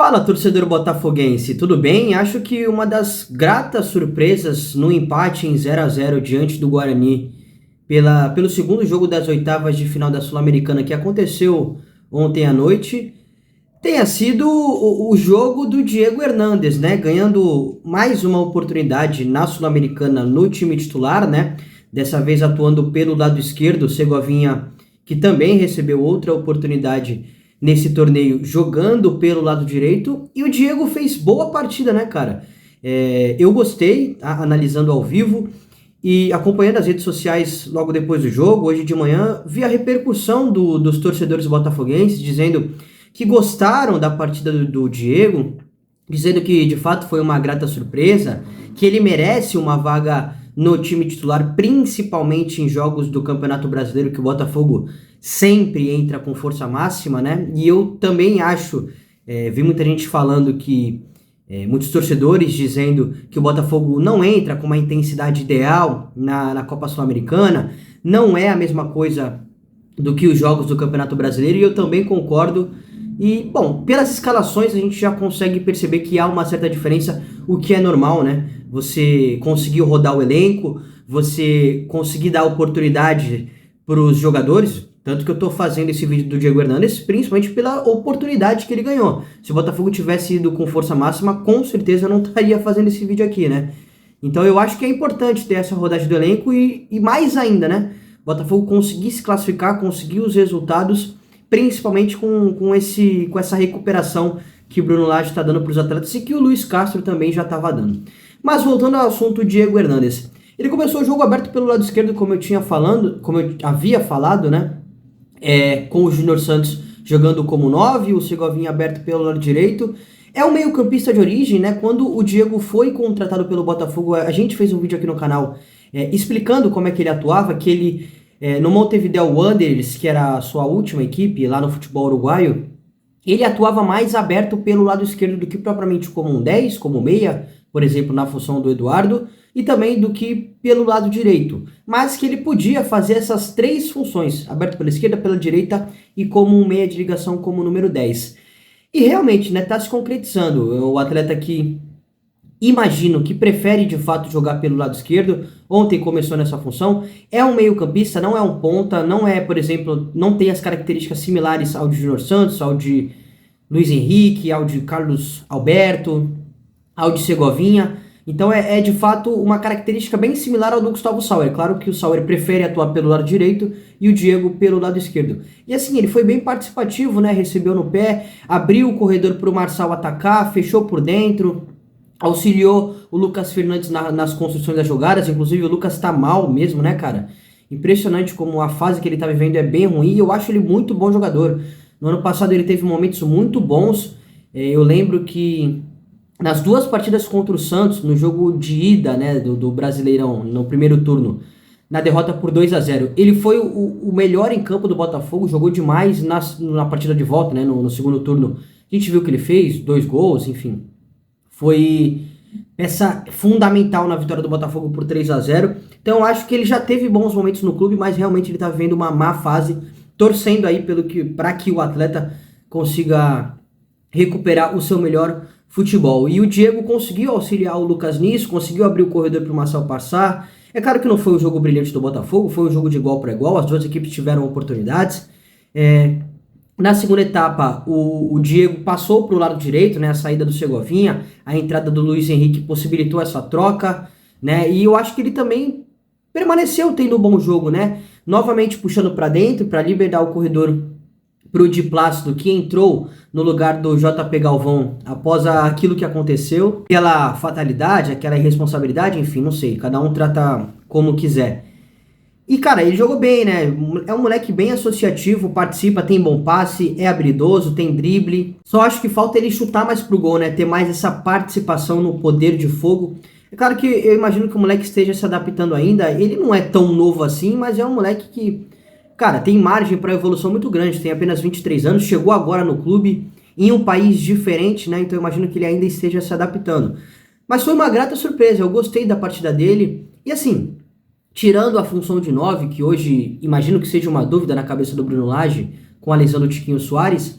Fala, torcedor botafoguense, tudo bem? Acho que uma das gratas surpresas no empate em 0-0 diante do Guarani pelo segundo jogo das oitavas de final da Sul-Americana que aconteceu ontem à noite tenha sido o jogo do Diego Hernandes, né? Ganhando mais uma oportunidade na Sul-Americana no time titular, né? Dessa vez atuando pelo lado esquerdo, o Segovinha, que também recebeu outra oportunidade nesse torneio jogando pelo lado direito, e o Diego fez boa partida, né, cara? Eu gostei, tá? Analisando ao vivo e acompanhando as redes sociais logo depois do jogo, hoje de manhã, vi a repercussão dos torcedores botafoguenses dizendo que gostaram da partida do Diego, dizendo que de fato foi uma grata surpresa, que ele merece uma vaga no time titular, principalmente em jogos do Campeonato Brasileiro, que o Botafogo sempre entra com força máxima, né? E eu também acho, vi muita gente falando que, muitos torcedores dizendo que o Botafogo não entra com uma intensidade ideal na Copa Sul-Americana, não é a mesma coisa do que os jogos do Campeonato Brasileiro, e eu também concordo. E, bom, pelas escalações a gente já consegue perceber que há uma certa diferença, o que é normal, né? Você conseguir rodar o elenco, você conseguir dar oportunidade para os jogadores, tanto que eu tô fazendo esse vídeo do Diego Hernandes, principalmente pela oportunidade que ele ganhou. Se o Botafogo tivesse ido com força máxima, com certeza eu não estaria fazendo esse vídeo aqui, né? Então eu acho que é importante ter essa rodagem do elenco e mais ainda, né? O Botafogo conseguir se classificar, conseguir os resultados, principalmente com essa recuperação que o Bruno Lage está dando para os atletas e que o Luiz Castro também já estava dando. Mas voltando ao assunto Diego Hernandes, ele começou o jogo aberto pelo lado esquerdo, como eu havia falado, né? Com o Júnior Santos jogando como 9, o Segovinha aberto pelo lado direito. É um meio-campista de origem, né? Quando o Diego foi contratado pelo Botafogo, a gente fez um vídeo aqui no canal explicando como é que ele atuava, que ele no Montevideo Wanderers, que era a sua última equipe lá no futebol uruguaio, ele atuava mais aberto pelo lado esquerdo do que propriamente como um 10, como meia, por exemplo, na função do Eduardo, e também do que pelo lado direito. Mas que ele podia fazer essas três funções, aberto pela esquerda, pela direita e como um meia de ligação como número 10. E realmente, né, tá se concretizando. O atleta que imagino que prefere de fato jogar pelo lado esquerdo, ontem começou nessa função, é um meio-campista, não é um ponta, não é, por exemplo, não tem as características similares ao de Júnior Santos, ao de Luiz Henrique, ao de Carlos Alberto, ao de Segovinha. Então é de fato uma característica bem similar ao do Gustavo Sauer. Claro que o Sauer prefere atuar pelo lado direito e o Diego pelo lado esquerdo. E assim, ele foi bem participativo, né? Recebeu no pé, abriu o corredor para o Marçal atacar, fechou por dentro, auxiliou o Lucas Fernandes nas construções das jogadas. Inclusive o Lucas tá mal mesmo, né, cara? Impressionante como a fase que ele tá vivendo é bem ruim, e eu acho ele muito bom jogador. No ano passado ele teve momentos muito bons. Eu lembro que nas duas partidas contra o Santos, no jogo de ida, né, do Brasileirão, no primeiro turno, na derrota por 2-0, ele foi o melhor em campo do Botafogo, jogou demais na partida de volta, né, no segundo turno. A gente viu o que ele fez, 2 gols, enfim. Foi peça fundamental na vitória do Botafogo por 3-0. Então eu acho que ele já teve bons momentos no clube, mas realmente ele está vivendo uma má fase, torcendo aí para que o atleta consiga recuperar o seu melhor futebol. E o Diego conseguiu auxiliar o Lucas nisso, conseguiu abrir o corredor para o Marcel passar. É claro que não foi um jogo brilhante do Botafogo, foi um jogo de igual para igual, as duas equipes tiveram oportunidades. Na segunda etapa, o Diego passou para o lado direito, né, a saída do Segovinha, a entrada do Luiz Henrique possibilitou essa troca, né, e eu acho que ele também permaneceu tendo um bom jogo, né, novamente puxando para dentro, para liberar o corredor para o Di Plácido, que entrou no lugar do JP Galvão após aquilo que aconteceu, aquela fatalidade, aquela irresponsabilidade, enfim, não sei, cada um trata como quiser. E, cara, ele jogou bem, né? É um moleque bem associativo, participa, tem bom passe, é habilidoso, tem drible. Só acho que falta ele chutar mais pro gol, né? Ter mais essa participação no poder de fogo. É claro que eu imagino que o moleque esteja se adaptando ainda. Ele não é tão novo assim, mas é um moleque que, cara, tem margem para evolução muito grande. Tem apenas 23 anos, chegou agora no clube, em um país diferente, né? Então eu imagino que ele ainda esteja se adaptando. Mas foi uma grata surpresa, eu gostei da partida dele. E assim, tirando a função de 9, que hoje imagino que seja uma dúvida na cabeça do Bruno Lage, com a lesão do Tiquinho Soares,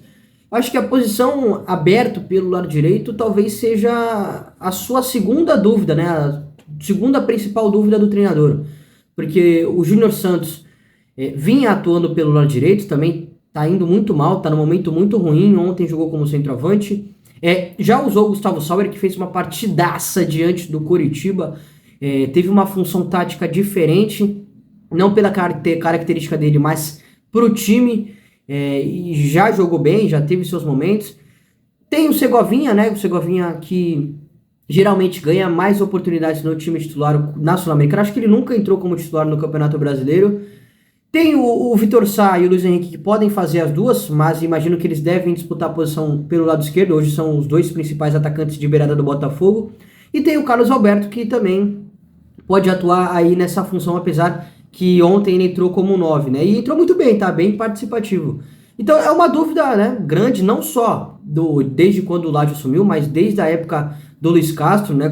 Acho que a posição aberto pelo lado direito talvez seja a sua segunda dúvida, né? A segunda principal dúvida do treinador. Porque o Júnior Santos vinha atuando pelo lado direito, também tá indo muito mal, tá num momento muito ruim. Ontem jogou como centroavante. Já usou o Gustavo Sauer, que fez uma partidaça diante do Coritiba. Teve uma função tática diferente, não pela característica dele, mas pro time. E já jogou bem, já teve seus momentos. Tem o Segovinha, né? O Segovinha que geralmente ganha mais oportunidades no time titular na Sul-Americana. Acho que ele nunca entrou como titular no Campeonato Brasileiro. Tem o Vitor Sá e o Luiz Henrique que podem fazer as duas, mas imagino que eles devem disputar a posição pelo lado esquerdo. Hoje são os dois principais atacantes de beirada do Botafogo. E tem o Carlos Alberto que também pode atuar aí nessa função, apesar que ontem ele entrou como 9, né? E entrou muito bem, tá? Bem participativo. Então é uma dúvida, né, grande, não só desde quando o Ládio assumiu, mas desde a época do Luiz Castro, né?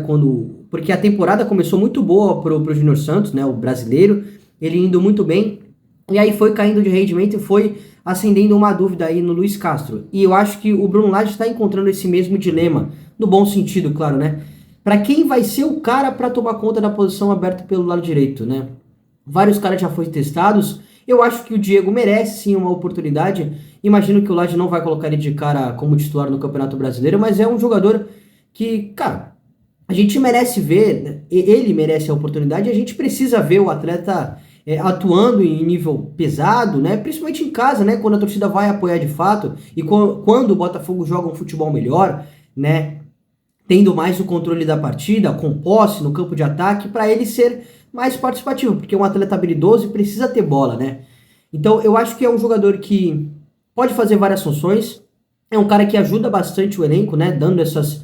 Porque a temporada começou muito boa pro Júnior Santos, né? O brasileiro, ele indo muito bem. E aí foi caindo de rendimento e foi acendendo uma dúvida aí no Luiz Castro. E eu acho que o Bruno Lage está encontrando esse mesmo dilema, no bom sentido, claro, né? Para quem vai ser o cara para tomar conta da posição aberta pelo lado direito, né? Vários caras já foram testados. Eu acho que o Diego merece sim uma oportunidade. Imagino que o Lage não vai colocar ele de cara como titular no Campeonato Brasileiro, mas é um jogador que, cara, a gente merece ver, ele merece a oportunidade, e a gente precisa ver o atleta atuando em nível pesado, né? Principalmente em casa, né? Quando a torcida vai apoiar de fato e quando o Botafogo joga um futebol melhor, né? Tendo mais o controle da partida, com posse no campo de ataque, para ele ser mais participativo, porque um atleta habilidoso precisa ter bola, né? Então eu acho que é um jogador que pode fazer várias funções, é um cara que ajuda bastante o elenco, né? Dando essas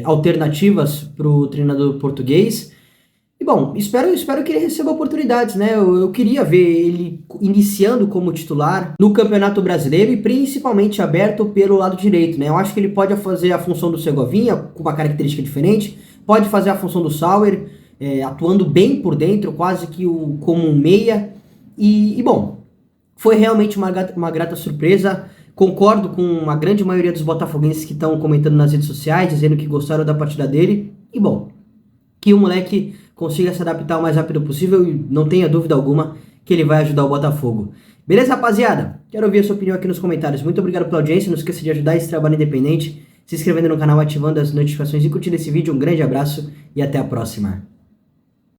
alternativas para o treinador português. E bom, espero que ele receba oportunidades, né? Eu queria ver ele iniciando como titular no Campeonato Brasileiro e principalmente aberto pelo lado direito, né? Eu acho que ele pode fazer a função do Segovinha com uma característica diferente, pode fazer a função do Sauer, atuando bem por dentro, quase que como um meia. E bom, foi realmente uma grata surpresa. Concordo com a grande maioria dos botafoguenses que estão comentando nas redes sociais, dizendo que gostaram da partida dele. E bom, que o moleque consiga se adaptar o mais rápido possível e não tenha dúvida alguma que ele vai ajudar o Botafogo. Beleza, rapaziada? Quero ouvir a sua opinião aqui nos comentários. Muito obrigado pela audiência, não esqueça de ajudar esse trabalho independente, se inscrevendo no canal, ativando as notificações e curtindo esse vídeo. Um grande abraço e até a próxima.